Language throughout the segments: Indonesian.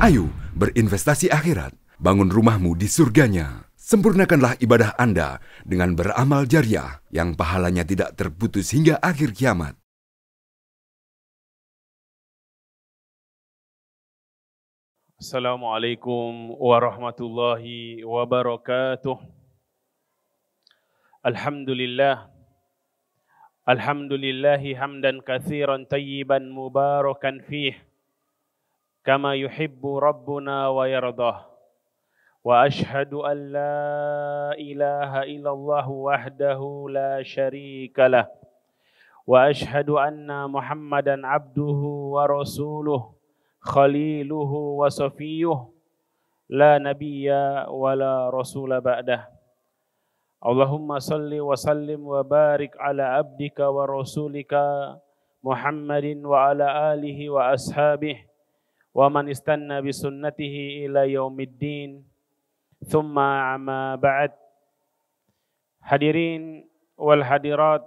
Ayo berinvestasi akhirat, bangun rumahmu di surganya. Sempurnakanlah ibadah Anda dengan beramal jariah yang pahalanya tidak terputus hingga akhir kiamat. Assalamualaikum warahmatullahi wabarakatuh. Alhamdulillahi hamdan katsiran tayyiban mubarakan fih kama yuhibbu rabbuna wa yardah. Wa ashhadu an la ilaha illallah wahdahu la syarika lah. Wa ashhadu anna Muhammadan abduhu wa rasuluh khaliluhu wa safiyuh la nabiyya wa la rasula ba'dah. Allahumma salli wa sallim wa barik ala abdika wa rasulika Muhammadin wa ala alihi wa ashabihi wa man istanna bi sunnatihi ila yaumiddin. Thumma amma ba'd. Hadirin wal hadirat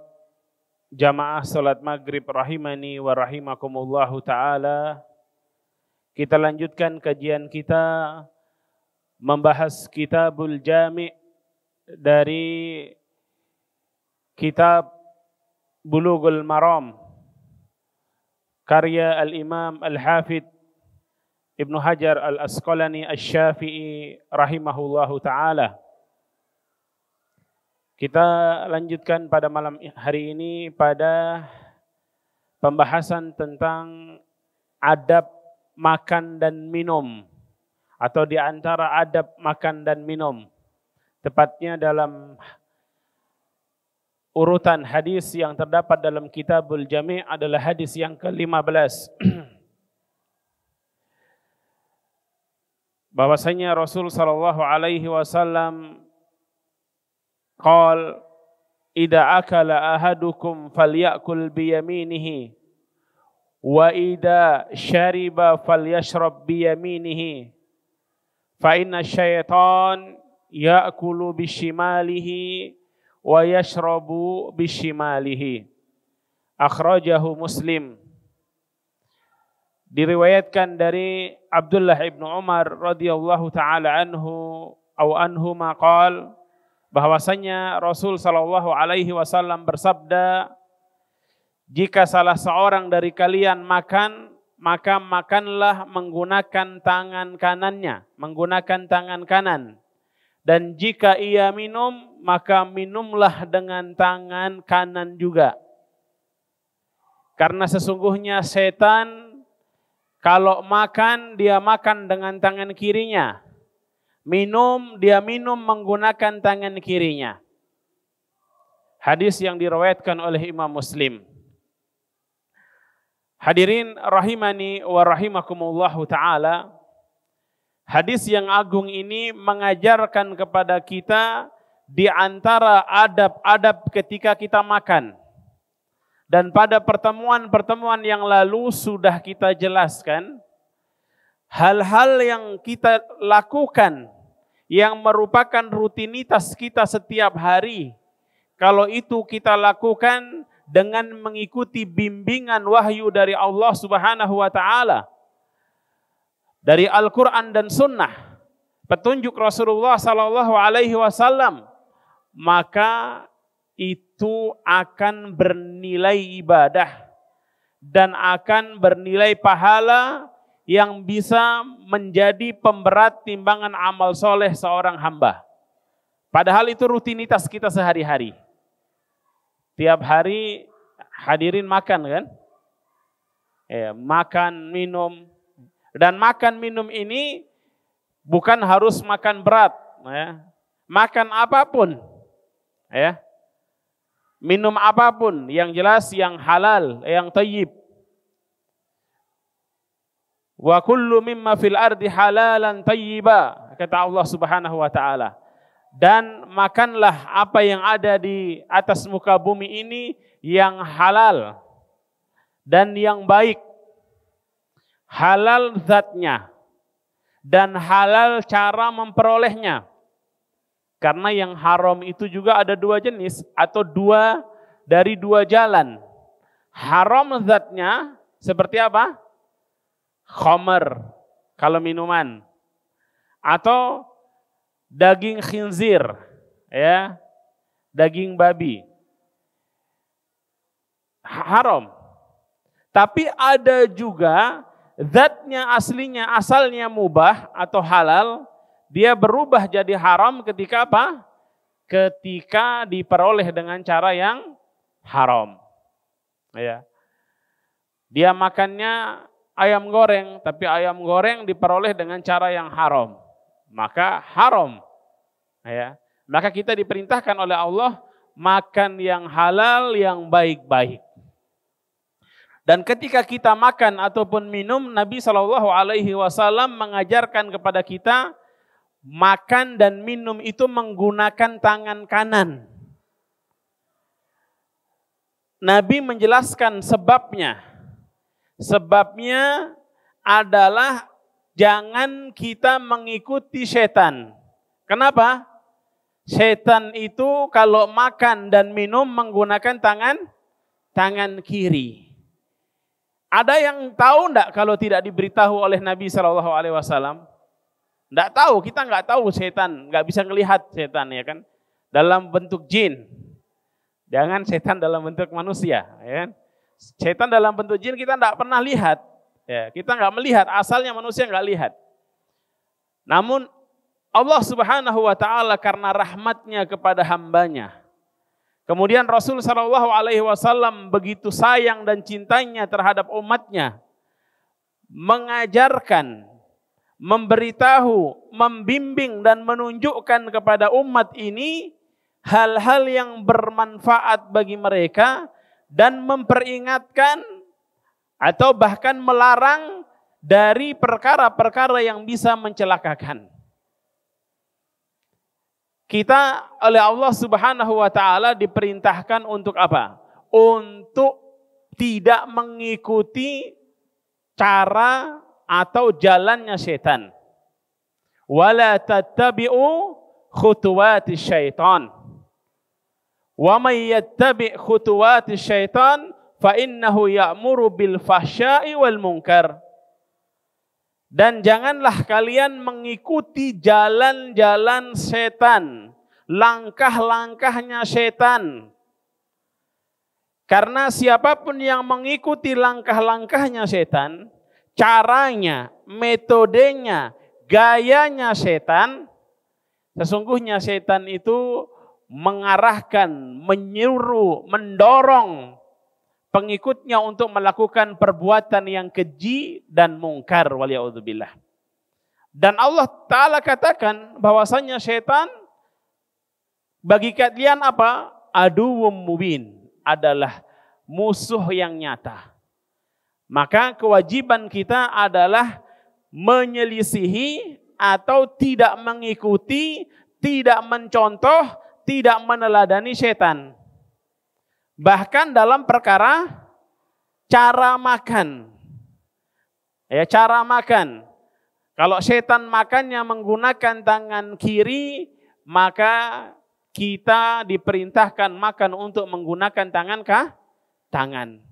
jamaah salat maghrib rahimani wa rahimakumullahu ta'ala. Kita lanjutkan kajian kita membahas Kitabul Jami' dari kitab Bulughul Maram karya Al-Imam Al-Hafidh Ibnu Hajar Al-Asqalani Asy-Syafi'i rahimahullahu ta'ala. Kita lanjutkan pada malam hari ini pada pembahasan tentang adab makan dan minum, atau di antara adab makan dan minum. Tepatnya dalam urutan hadis yang terdapat dalam Kitabul Jami' adalah hadis yang ke-15. Bahwasanya Rasul sallallahu alaihi wasallam qala idza akala ahadukum falyakul biyaminihi wa idza syariba falyashrab biyaminihi fa inna syaitan ya'kulu bishimalihi wa yashrabu bishimalihi. Akhrajahu Muslim. Diriwayatkan dari Abdullah ibnu Umar radhiyallahu taala anhu atau anhuma qala, bahwasanya Rasul sallallahu alaihi wasallam bersabda, jika salah seorang dari kalian makan, maka makanlah menggunakan tangan kanannya, menggunakan tangan kanan. Dan jika ia minum, maka minumlah dengan tangan kanan juga. Karena sesungguhnya setan kalau makan, dia makan dengan tangan kirinya. Minum, dia minum menggunakan tangan kirinya. Hadis yang diriwayatkan oleh Imam Muslim. Hadirin rahimani wa rahimakumullahu ta'ala. Hadis yang agung ini mengajarkan kepada kita di antara adab-adab ketika kita makan. Dan pada pertemuan-pertemuan yang lalu sudah kita jelaskan hal-hal yang kita lakukan yang merupakan rutinitas kita setiap hari. Kalau itu kita lakukan dengan mengikuti bimbingan wahyu dari Allah Subhanahu wa ta'ala, dari Al-Quran dan Sunnah, petunjuk Rasulullah Sallallahu Alaihi Wasallam, maka itu akan bernilai ibadah dan akan bernilai pahala yang bisa menjadi pemberat timbangan amal soleh seorang hamba. Padahal itu rutinitas kita sehari-hari. Tiap hari hadirin makan kan? Makan, minum. Dan makan minum ini bukan harus makan berat, ya. Makan apapun, ya. Minum apapun, yang jelas yang halal, yang thayyib. Wa kullu mimma fil ardi halalan thayyiba, kata Allah Subhanahu wa ta'ala. Dan makanlah apa yang ada di atas muka bumi ini yang halal dan yang baik. Halal zatnya dan halal cara memperolehnya. Karena yang haram itu juga ada dua jenis atau dari dua jalan. Haram zatnya seperti apa? Khamar. kalau minuman. Atau daging khinzir, ya, daging babi. Haram. Tapi ada juga zatnya aslinya, asalnya mubah atau halal, dia berubah jadi haram ketika apa? Ketika diperoleh dengan cara yang haram. Ya. Dia makannya ayam goreng, tapi ayam goreng diperoleh dengan cara yang haram. Maka haram. Ya. Maka kita diperintahkan oleh Allah makan yang halal, yang baik-baik. Dan ketika kita makan ataupun minum, Nabi SAW mengajarkan kepada kita makan dan minum itu menggunakan tangan kanan. Nabi menjelaskan sebabnya. Sebabnya adalah jangan kita mengikuti setan. Kenapa? Setan itu kalau makan dan minum menggunakan tangan kiri. Ada yang tahu enggak kalau tidak diberitahu oleh Nabi SAW? Enggak tahu, kita enggak tahu setan, enggak bisa melihat setan ya kan. Dalam bentuk jin. Jangan setan dalam bentuk manusia, ya kan. Setan dalam bentuk jin kita enggak pernah lihat. Ya, kita enggak melihat, asalnya manusia enggak lihat. Namun Allah Subhanahu wa taala karena rahmatnya kepada hambanya. Kemudian Rasul SAW begitu sayang dan cintanya terhadap umatnya. Mengajarkan, memberitahu, membimbing dan menunjukkan kepada umat ini hal-hal yang bermanfaat bagi mereka dan memperingatkan atau bahkan melarang dari perkara-perkara yang bisa mencelakakan. Kita oleh Allah Subhanahu wa taala diperintahkan untuk apa? Untuk tidak mengikuti cara atau jalannya setan. Wala tattabi'u khutuwati syaitan. Wa may yattabi' khutuwati syaitan fa innahu ya'muru bil fahsya'i wal munkar. Dan janganlah kalian mengikuti jalan-jalan setan, langkah-langkahnya setan. Karena siapapun yang mengikuti langkah-langkahnya setan, caranya, metodenya, gayanya setan, sesungguhnya setan itu mengarahkan, menyuruh, mendorong pengikutnya untuk melakukan perbuatan yang keji dan mungkar, waliya'udzubillah. Dan Allah Ta'ala katakan bahwasanya setan bagi kalian apa? Aduwwum mubin, adalah musuh yang nyata. Maka kewajiban kita adalah menyelisihi atau tidak mengikuti, tidak mencontoh, tidak meneladani setan. Bahkan dalam perkara cara makan. Ya, cara makan. Kalau setan makannya menggunakan tangan kiri, maka kita diperintahkan makan untuk menggunakan tangan.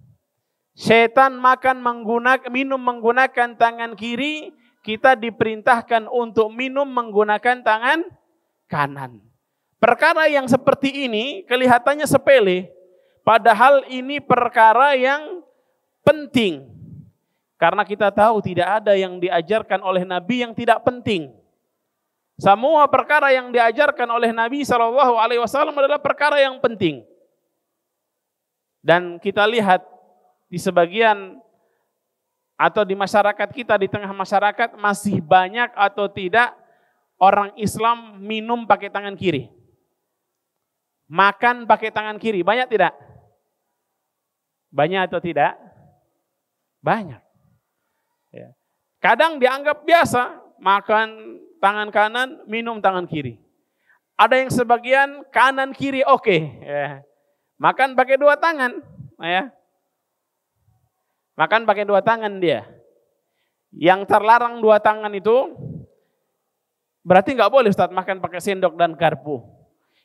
Setan makan minum menggunakan tangan kiri, kita diperintahkan untuk minum menggunakan tangan kanan. Perkara yang seperti ini kelihatannya sepele. Padahal ini perkara yang penting. Karena kita tahu tidak ada yang diajarkan oleh Nabi yang tidak penting. Semua perkara yang diajarkan oleh Nabi SAW adalah perkara yang penting. Dan kita lihat di sebagian atau di masyarakat kita, di tengah masyarakat masih banyak atau tidak orang Islam minum pakai tangan kiri. Makan pakai tangan kiri, banyak tidak? Banyak atau tidak? Banyak. Ya. Kadang dianggap biasa, makan tangan kanan, minum tangan kiri. Ada yang sebagian kanan kiri oke. Ya. Makan pakai dua tangan. Ya. Makan pakai dua tangan dia. Yang terlarang dua tangan itu, berarti nggak boleh Ustaz makan pakai sendok dan garpu.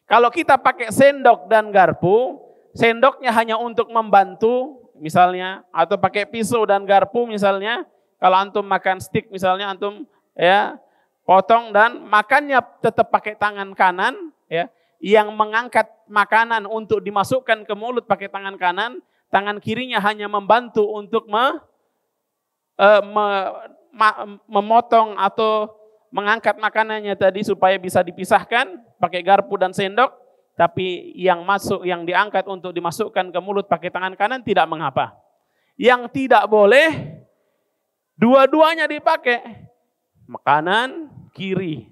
Kalau kita pakai sendok dan garpu, sendoknya hanya untuk membantu misalnya, atau pakai pisau dan garpu misalnya, Kalau antum makan steak misalnya, antum ya potong dan makannya tetap pakai tangan kanan, ya. Yang mengangkat makanan untuk dimasukkan ke mulut pakai tangan kanan, tangan kirinya hanya membantu untuk memotong atau mengangkat makanannya tadi supaya bisa dipisahkan pakai garpu dan sendok, tapi yang diangkat untuk dimasukkan ke mulut pakai tangan kanan tidak mengapa. Yang tidak boleh dua-duanya dipakai, kanan kiri,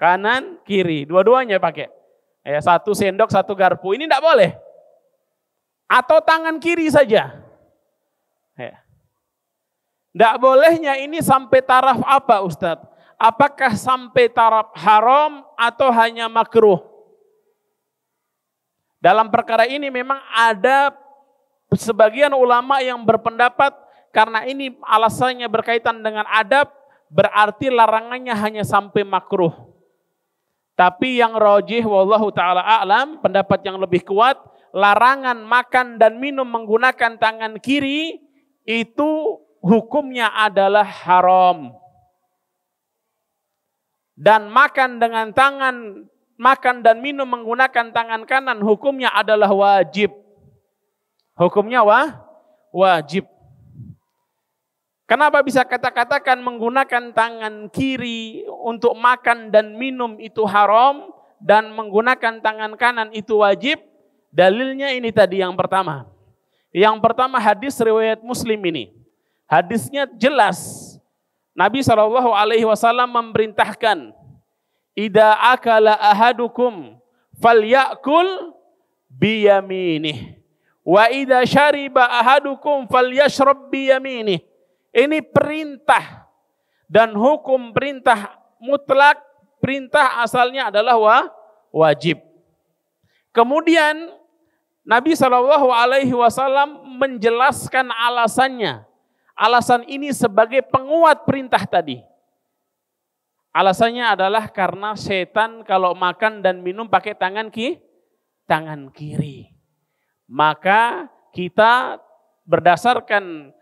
kanan kiri, dua-duanya pakai. Ya, satu sendok, satu garpu, ini tidak boleh. Atau tangan kiri saja. Ya. Tidak bolehnya ini sampai taraf apa Ustadz? Apakah sampai taraf haram atau hanya makruh? Dalam perkara ini memang ada sebagian ulama yang berpendapat karena ini alasannya berkaitan dengan adab, berarti larangannya hanya sampai makruh. Tapi yang rajih wallahu taala a'lam, pendapat yang lebih kuat, larangan makan dan minum menggunakan tangan kiri itu hukumnya adalah haram. Dan makan dan minum menggunakan tangan kanan hukumnya adalah wajib. Hukumnya wajib. Kenapa bisa katakan menggunakan tangan kiri untuk makan dan minum itu haram dan menggunakan tangan kanan itu wajib? Dalilnya ini tadi yang pertama. Yang pertama hadis riwayat Muslim ini. Hadisnya jelas. Nabi SAW memerintahkan, "Idza akala ahadukum falyakul biyaminih, wa idza syariba ahadukum falyashrab biyaminih." Ini perintah dan hukum perintah mutlak, perintah asalnya adalah wajib. Kemudian Nabi SAW menjelaskan alasannya. Alasan ini sebagai penguat perintah tadi. Alasannya adalah karena setan kalau makan dan minum pakai tangan kiri. Maka kita berdasarkan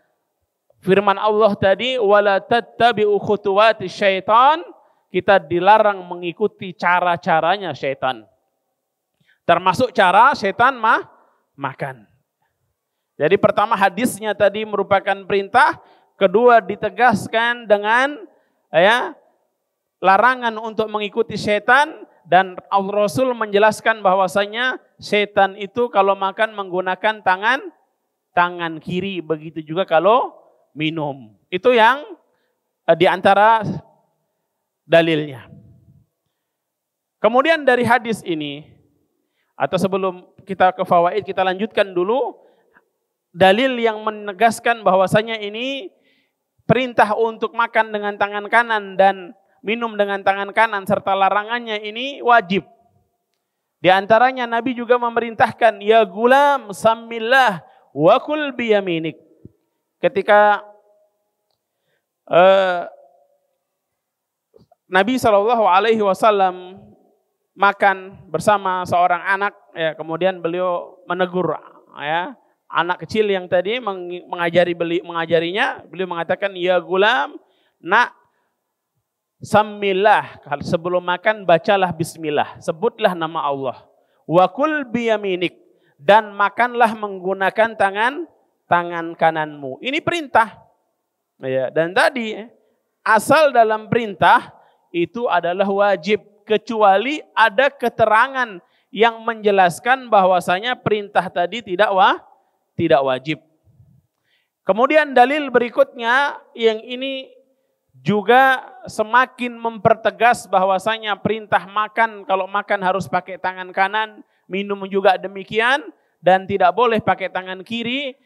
firman Allah tadi, wala tattabi'u khutuwati syaitan, kita dilarang mengikuti cara-caranya syaitan. Termasuk cara syaitan makan. Jadi pertama hadisnya tadi merupakan perintah, kedua ditegaskan dengan larangan untuk mengikuti syaitan, dan Rasul menjelaskan bahwasanya syaitan itu kalau makan menggunakan tangan kiri, begitu juga kalau minum. Itu yang diantara dalilnya. Kemudian dari hadis ini, atau sebelum kita ke fawaid, kita lanjutkan dulu dalil yang menegaskan bahwasanya ini perintah untuk makan dengan tangan kanan dan minum dengan tangan kanan serta larangannya ini wajib. Di antaranya Nabi juga memerintahkan, ya gulam samillah wa kul biyaminik. Ketika Nabi SAW makan bersama seorang anak, ya, kemudian beliau menegur anak kecil yang tadi mengajarinya, beliau mengatakan, ya gulam, nak, samillah, sebelum makan bacalah bismillah, sebutlah nama Allah. Wa kul biyaminik, dan makanlah menggunakan tangan kananmu. Ini perintah. Ya, dan tadi asal dalam perintah itu adalah wajib, kecuali ada keterangan yang menjelaskan bahwasanya perintah tadi tidak wajib. Kemudian dalil berikutnya yang ini juga semakin mempertegas bahwasanya perintah makan, kalau makan harus pakai tangan kanan, minum juga demikian, dan tidak boleh pakai tangan kiri.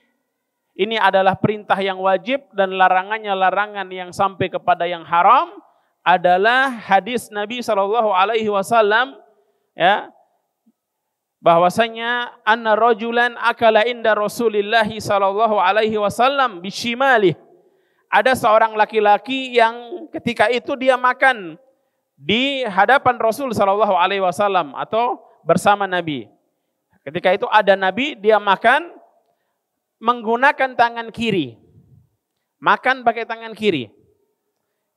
Ini adalah perintah yang wajib dan larangannya larangan yang sampai kepada yang haram adalah hadis Nabi SAW, ya, bahwasanya anna rajulan akala inda Rasulillah SAW bishimali. Ada seorang laki-laki yang ketika itu dia makan di hadapan Rasul SAW atau bersama Nabi. Ketika itu ada Nabi, dia makan menggunakan tangan kiri. makan pakai tangan kiri.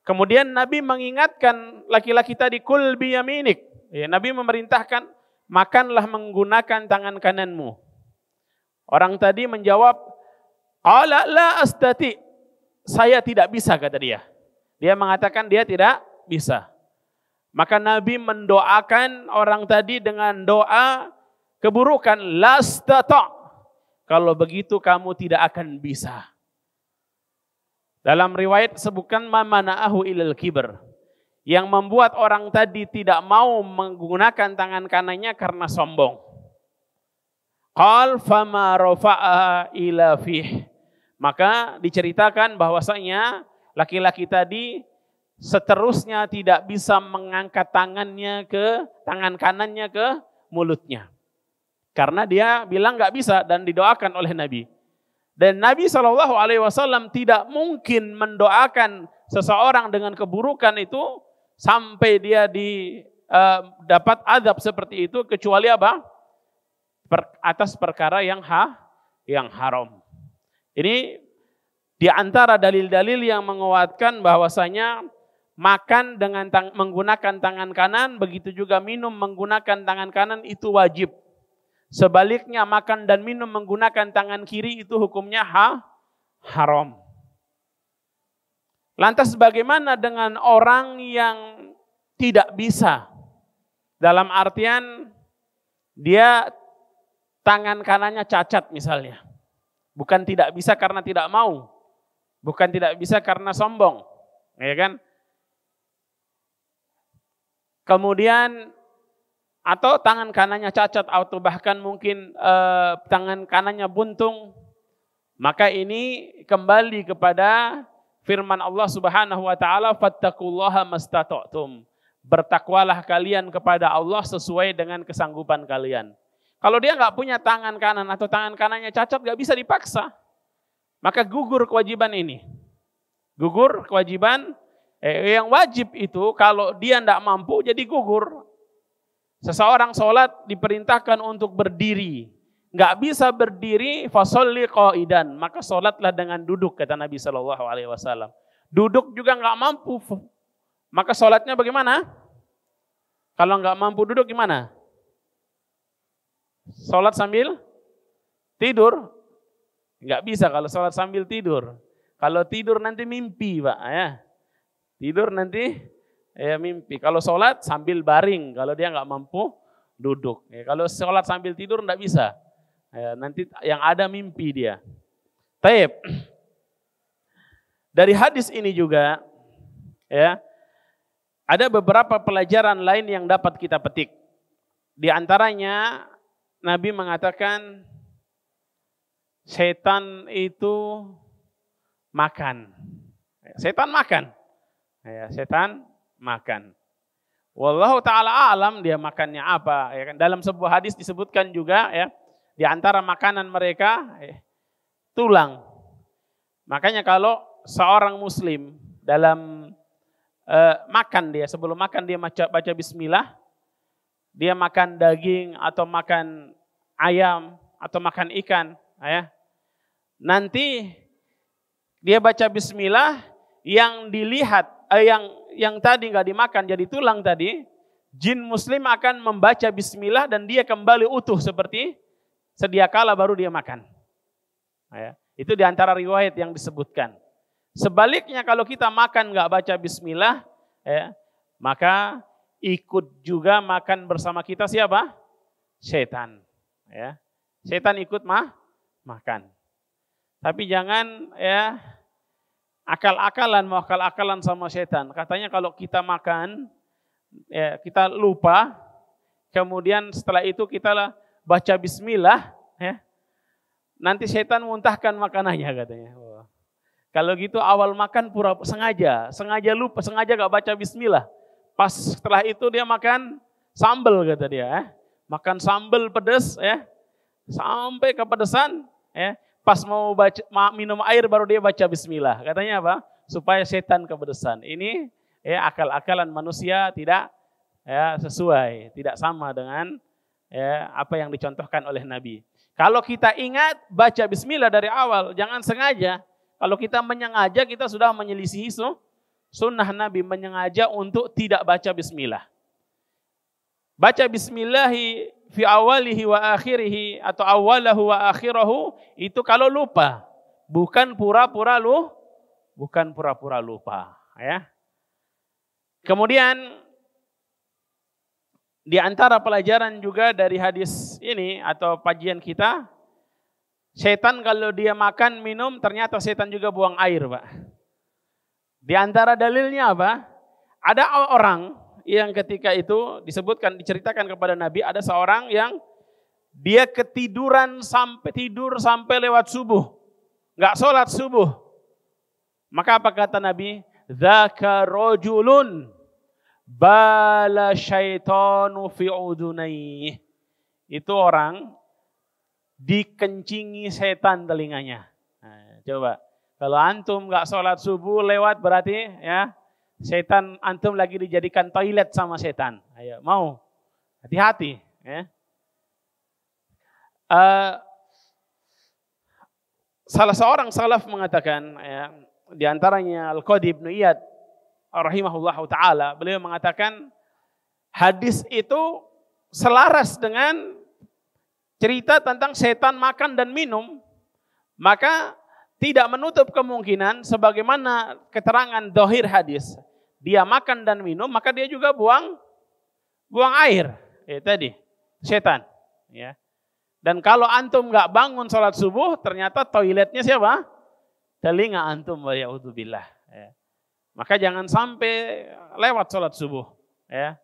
Kemudian Nabi mengingatkan laki-laki tadi, kul biyaminik. Ya, Nabi memerintahkan, makanlah menggunakan tangan kananmu. Orang tadi menjawab, qala la astati. Saya tidak bisa, kata dia. Dia mengatakan dia tidak bisa. Maka Nabi mendoakan orang tadi dengan doa keburukan, la astata. Kalau begitu kamu tidak akan bisa. Dalam riwayat sebutkan mamana'ahu ilal kibr. Yang membuat orang tadi tidak mau menggunakan tangan kanannya karena sombong. Qal fama rafa'a ila fih. Maka diceritakan bahwasanya laki-laki tadi seterusnya tidak bisa mengangkat tangan kanannya ke mulutnya. Karena dia bilang nggak bisa dan didoakan oleh Nabi. Dan Nabi SAW tidak mungkin mendoakan seseorang dengan keburukan itu sampai dia dapat azab seperti itu, kecuali apa? Atas perkara yang haram. Ini di antara dalil-dalil yang menguatkan bahwasanya makan dengan menggunakan tangan kanan, begitu juga minum menggunakan tangan kanan itu wajib. Sebaliknya makan dan minum menggunakan tangan kiri itu hukumnya haram. Lantas bagaimana dengan orang yang tidak bisa? Dalam artian dia tangan kanannya cacat misalnya. Bukan tidak bisa karena tidak mau. Bukan tidak bisa karena sombong. Ya kan? Kemudian atau tangan kanannya cacat atau bahkan mungkin tangan kanannya buntung, maka ini kembali kepada firman Allah Subhanahu wa taala, fattaqullaha mastata'tum. Bertakwalah kalian kepada Allah sesuai dengan kesanggupan kalian. Kalau dia nggak punya tangan kanan atau tangan kanannya cacat, nggak bisa dipaksa, maka gugur kewajiban ini. Gugur kewajiban yang wajib itu kalau dia nggak mampu jadi gugur. Seseorang sholat diperintahkan untuk berdiri. Nggak bisa berdiri, fasolli qaidan. Maka sholatlah dengan duduk, kata Nabi SAW. Duduk juga nggak mampu. Maka sholatnya bagaimana? Kalau nggak mampu duduk gimana? Sholat sambil tidur? Nggak bisa kalau sholat sambil tidur. Kalau tidur nanti mimpi, Pak. Ya. Tidur nanti mimpi. Kalau sholat sambil baring, kalau dia nggak mampu duduk. Ya, kalau sholat sambil tidur nggak bisa. Ya, nanti yang ada mimpi dia. Taib. Dari hadis ini juga, ya, ada beberapa pelajaran lain yang dapat kita petik. Di antaranya Nabi mengatakan setan itu makan. Setan makan. Ya, setan makan. Wallahu ta'ala alam dia makannya apa. Ya kan? Dalam sebuah hadis disebutkan juga ya, di antara makanan mereka tulang. Makanya kalau seorang muslim dalam makan dia, sebelum makan dia baca bismillah, dia makan daging atau makan ayam atau makan ikan, ya. Nanti dia baca bismillah, yang dilihat yang tadi nggak dimakan jadi tulang tadi, jin muslim akan membaca bismillah dan dia kembali utuh seperti sedia kala baru dia makan. Ya, itu di antara riwayat yang disebutkan. Sebaliknya kalau kita makan nggak baca bismillah, ya, maka ikut juga makan bersama kita siapa? Setan. Ya, setan ikut makan. Tapi jangan ya akal-akalan sama setan. Katanya kalau kita makan, ya, kita lupa, kemudian setelah itu kita baca bismillah, ya, nanti setan muntahkan makanannya katanya. Wah. Kalau gitu awal makan sengaja lupa, sengaja gak baca bismillah. Pas setelah itu dia makan sambal kata dia, makan sambal pedas, ya, sampai kepedesan, ya. Pas mau minum air baru dia baca bismillah. Katanya apa? Supaya setan kepedesan. Ini ya akal-akalan manusia tidak ya sesuai, tidak sama dengan ya apa yang dicontohkan oleh Nabi. Kalau kita ingat baca bismillah dari awal, jangan sengaja. Kalau kita menyengaja, kita sudah menyelisihi sunnah Nabi, menyengaja untuk tidak baca bismillah. Baca bismillahi fi awalihi wa akhirihi atau awalahu wa akhirahu itu kalau lupa, bukan pura-pura lupa, ya. Kemudian di antara pelajaran juga dari hadis ini atau kajian kita, setan kalau dia makan minum ternyata setan juga buang air, Pak. Di antara dalilnya apa? Ada orang yang ketika itu diceritakan kepada Nabi, ada seorang yang dia ketiduran sampai lewat subuh, nggak sholat subuh. Maka apa kata Nabi? Dzaka rajulun bala syaitanu fi udunaihi. Itu orang dikencingi setan telinganya. Nah, coba kalau antum nggak sholat subuh lewat berarti ya setan antum lagi dijadikan toilet sama setan. Ayo, mau hati-hati. Ya. Salah seorang salaf mengatakan, ya, di antaranya Al-Qadi Ibnu Iyad, rahimahullah taala, beliau mengatakan hadis itu selaras dengan cerita tentang setan makan dan minum, maka tidak menutup kemungkinan sebagaimana keterangan dohir hadis. Dia makan dan minum, maka dia juga buang air. Tadi, setan. Ya. Dan kalau antum nggak bangun sholat subuh, ternyata toiletnya siapa? Telinga antum, wa'ya'udzubillah. Ya. Maka jangan sampai lewat sholat subuh. Ya.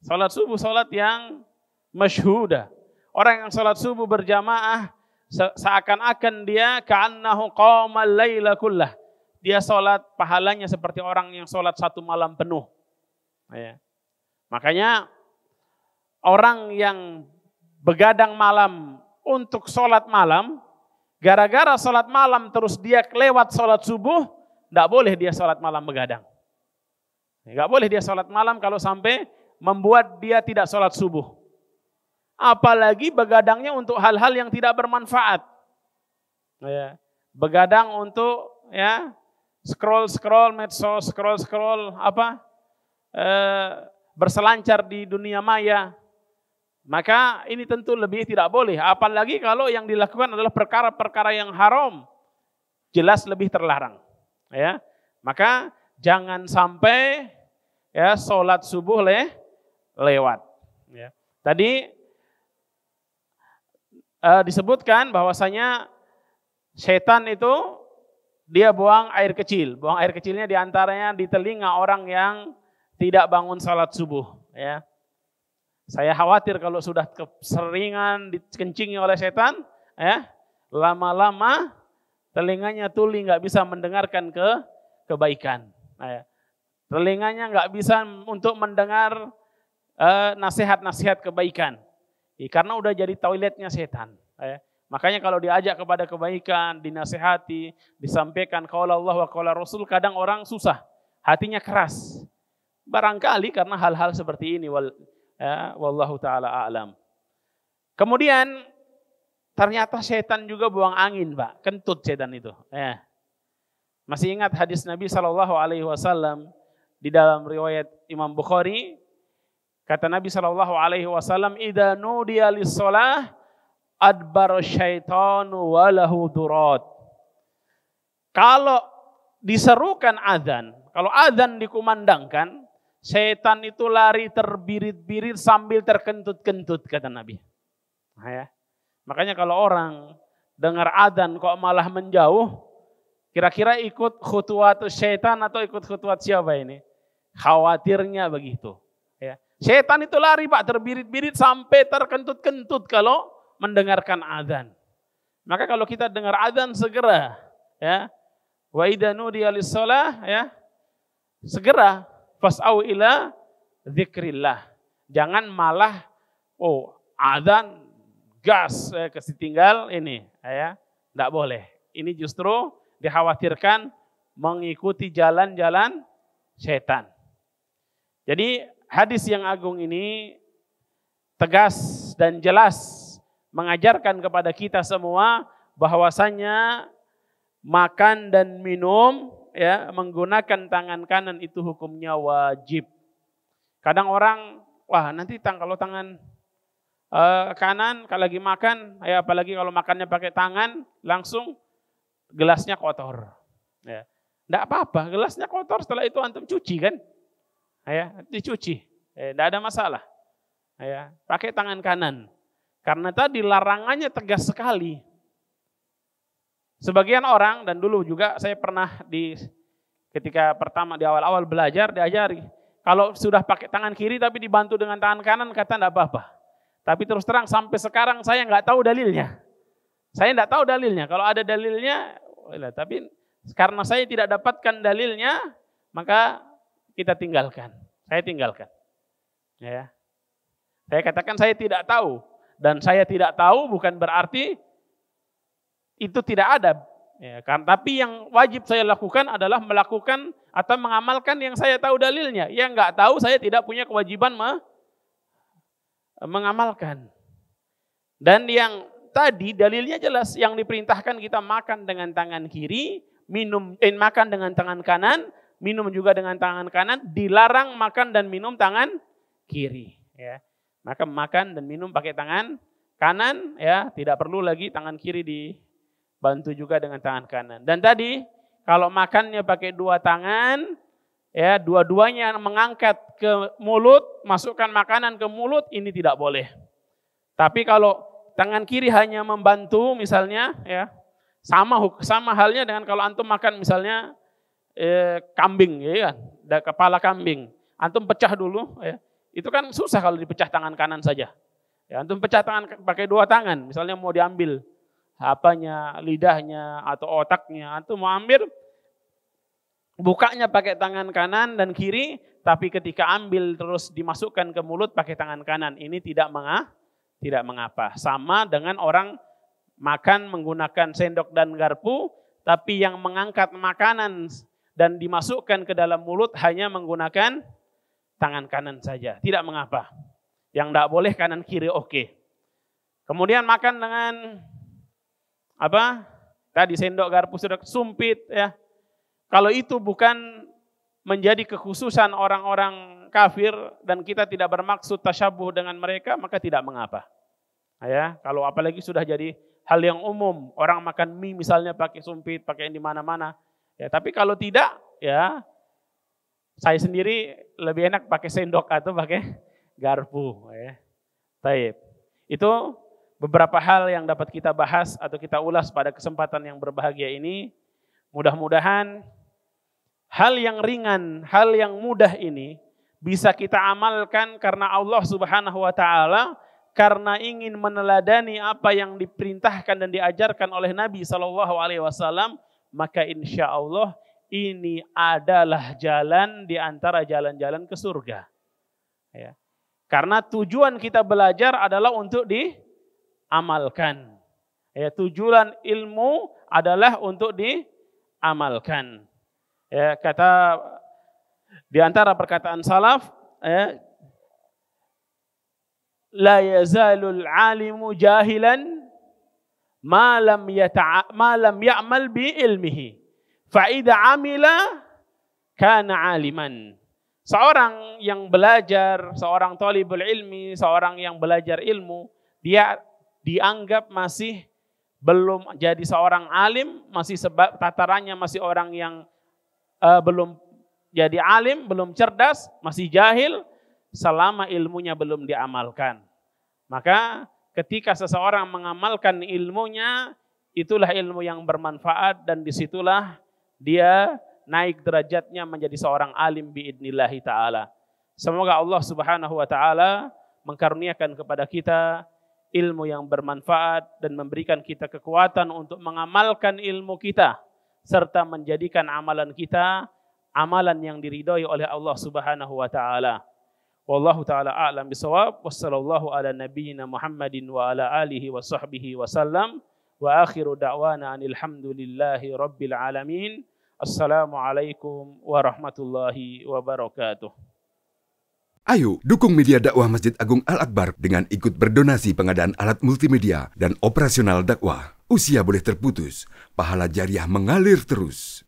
Sholat subuh, sholat yang masyhudah. Orang yang sholat subuh berjamaah, seakan-akan dia ka'annahu qamal laila kullah. Dia sholat pahalanya seperti orang yang sholat satu malam penuh. Ya. Makanya orang yang begadang malam untuk sholat malam, gara-gara sholat malam terus dia lewat sholat subuh, tidak boleh dia sholat malam begadang. Tidak boleh dia sholat malam kalau sampai membuat dia tidak sholat subuh. Apalagi begadangnya untuk hal-hal yang tidak bermanfaat. Ya. Begadang untuk ya scroll medsos, scroll berselancar di dunia maya. Maka ini tentu lebih tidak boleh. Apalagi kalau yang dilakukan adalah perkara-perkara yang haram, jelas lebih terlarang. Ya. Maka jangan sampai ya sholat subuh lewat. Ya. Tadi disebutkan bahwasanya setan itu dia buang air kecil. Buang air kecilnya diantaranya di telinga orang yang tidak bangun sholat subuh. Ya. Saya khawatir kalau sudah keseringan dikencingi oleh setan, ya, lama-lama telinganya tuli, nggak bisa mendengarkan kebaikan. Ya. Telinganya nggak bisa untuk mendengar nasihat-nasihat kebaikan. Karena udah jadi toiletnya setan. Makanya kalau diajak kepada kebaikan, dinasihati, disampaikan qaula Allah wa qaula Rasul, kadang orang susah, hatinya keras. Barangkali karena hal-hal seperti ini. Wallahu ta'ala a'lam. Kemudian ternyata setan juga buang angin, Pak. Kentut setan itu. Masih ingat hadis Nabi SAW di dalam riwayat Imam Bukhari? Kata Nabi SAW, "Idza nudiya lis-shalah adbar syaitanu walahu durat." Kalau diserukan azan, kalau azan dikumandangkan, setan itu lari terbirit-birit sambil terkentut-kentut, kata Nabi. Ya. Makanya kalau orang dengar azan kok malah menjauh, kira-kira ikut khutuwatus setan atau ikut khutuwat siapa ini? Khawatirnya begitu. Ya. Setan itu lari, Pak, terbirit-birit sampai terkentut-kentut kalau mendengarkan azan. Maka kalau kita dengar azan segera, ya, wa idza nudiya lis-shalah, ya, segera fas'au ila dzikrillah. Jangan malah azan gas ketinggal ini, ya. Enggak boleh. Ini justru dikhawatirkan mengikuti jalan-jalan setan. Jadi hadis yang agung ini tegas dan jelas mengajarkan kepada kita semua bahwasanya makan dan minum ya menggunakan tangan kanan itu hukumnya wajib. Kadang orang, wah nanti kalau tangan kanan kalau lagi makan, ya apalagi kalau makannya pakai tangan, langsung gelasnya kotor. Ya. Enggak apa-apa, gelasnya kotor, setelah itu antum cuci kan? Ya, dicuci. Enggak ada masalah. Ya, pakai tangan kanan. Karena tadi larangannya tegas sekali. Sebagian orang, dan dulu juga saya pernah ketika pertama di awal-awal belajar diajari, kalau sudah pakai tangan kiri tapi dibantu dengan tangan kanan kata enggak apa-apa. Tapi terus terang sampai sekarang saya nggak tahu dalilnya. Saya nggak tahu dalilnya. Kalau ada dalilnya, tapi karena saya tidak dapatkan dalilnya, maka kita tinggalkan. Saya tinggalkan. Ya. Saya katakan saya tidak tahu. Dan saya tidak tahu bukan berarti itu tidak ada. Ya, kan? Tapi yang wajib saya lakukan adalah melakukan atau mengamalkan yang saya tahu dalilnya. Yang nggak tahu saya tidak punya kewajiban mengamalkan. Dan yang tadi dalilnya jelas, yang diperintahkan kita makan dengan tangan kiri, makan dengan tangan kanan, minum juga dengan tangan kanan, dilarang makan dan minum tangan kiri. Ya. Maka makan dan minum pakai tangan kanan, ya tidak perlu lagi tangan kiri dibantu juga dengan tangan kanan. Dan tadi kalau makannya pakai dua tangan, ya dua-duanya mengangkat ke mulut, masukkan makanan ke mulut, ini tidak boleh. Tapi kalau tangan kiri hanya membantu misalnya, ya sama halnya dengan kalau antum makan misalnya kambing, ya kan, kepala kambing, antum pecah dulu, ya. Itu kan susah kalau dipecah tangan kanan saja. Ya, antum pecah tangan pakai dua tangan, misalnya mau diambil apanya, lidahnya atau otaknya, antum mau ambil, bukanya pakai tangan kanan dan kiri, tapi ketika ambil terus dimasukkan ke mulut pakai tangan kanan, ini tidak mengapa. Sama dengan orang makan menggunakan sendok dan garpu, tapi yang mengangkat makanan dan dimasukkan ke dalam mulut hanya menggunakan tangan kanan saja, tidak mengapa. Yang tidak boleh kanan kiri oke. Kemudian makan dengan apa? Tadi sendok garpu sudah sumpit, ya. Kalau itu bukan menjadi kekhususan orang-orang kafir dan kita tidak bermaksud tasyabuh dengan mereka, maka tidak mengapa. Ya, kalau apalagi sudah jadi hal yang umum, orang makan mie misalnya pakai sumpit, pakai di mana-mana. Ya, tapi kalau tidak, ya saya sendiri lebih enak pakai sendok atau pakai garpu. Ya. Taib. Itu beberapa hal yang dapat kita bahas atau kita ulas pada kesempatan yang berbahagia ini. Mudah-mudahan hal yang ringan, hal yang mudah ini bisa kita amalkan karena Allah Subhanahu wa taala, karena ingin meneladani apa yang diperintahkan dan diajarkan oleh Nabi SAW, maka insya Allah ini adalah jalan di antara jalan-jalan ke surga. Ya. Karena tujuan kita belajar adalah untuk diamalkan. Ya, tujuan ilmu adalah untuk diamalkan. Ya, kata di antara perkataan salaf, ya, la yazalul alimu jahilan ma lam ya'mal bi ilmihi. Fa'idha amila kana aliman. Seorang yang belajar, seorang thalibul ilmi, seorang yang belajar ilmu, dia dianggap masih belum jadi seorang alim, masih tatarannya masih orang yang belum jadi alim, belum cerdas, masih jahil, selama ilmunya belum diamalkan. Maka ketika seseorang mengamalkan ilmunya, itulah ilmu yang bermanfaat dan disitulah dia naik derajatnya menjadi seorang alim biidnillahi ta'ala. Semoga Allah Subhanahu wa ta'ala mengkaruniakan kepada kita ilmu yang bermanfaat dan memberikan kita kekuatan untuk mengamalkan ilmu kita serta menjadikan amalan kita amalan yang diridhai oleh Allah Subhanahu wa ta'ala. Wallahu ta'ala a'lam bisawab. Wassallallahu ala nabiyyina Muhammadin wa ala alihi wa sahbihi wa sallam. Wa akhiru da'wana anilhamdulillahi rabbil alamin. Assalamualaikum warahmatullahi wabarakatuh. Ayo dukung media dakwah Masjid Agung Al-Akbar dengan ikut berdonasi pengadaan alat multimedia dan operasional dakwah. Usia boleh terputus, pahala jariah mengalir terus.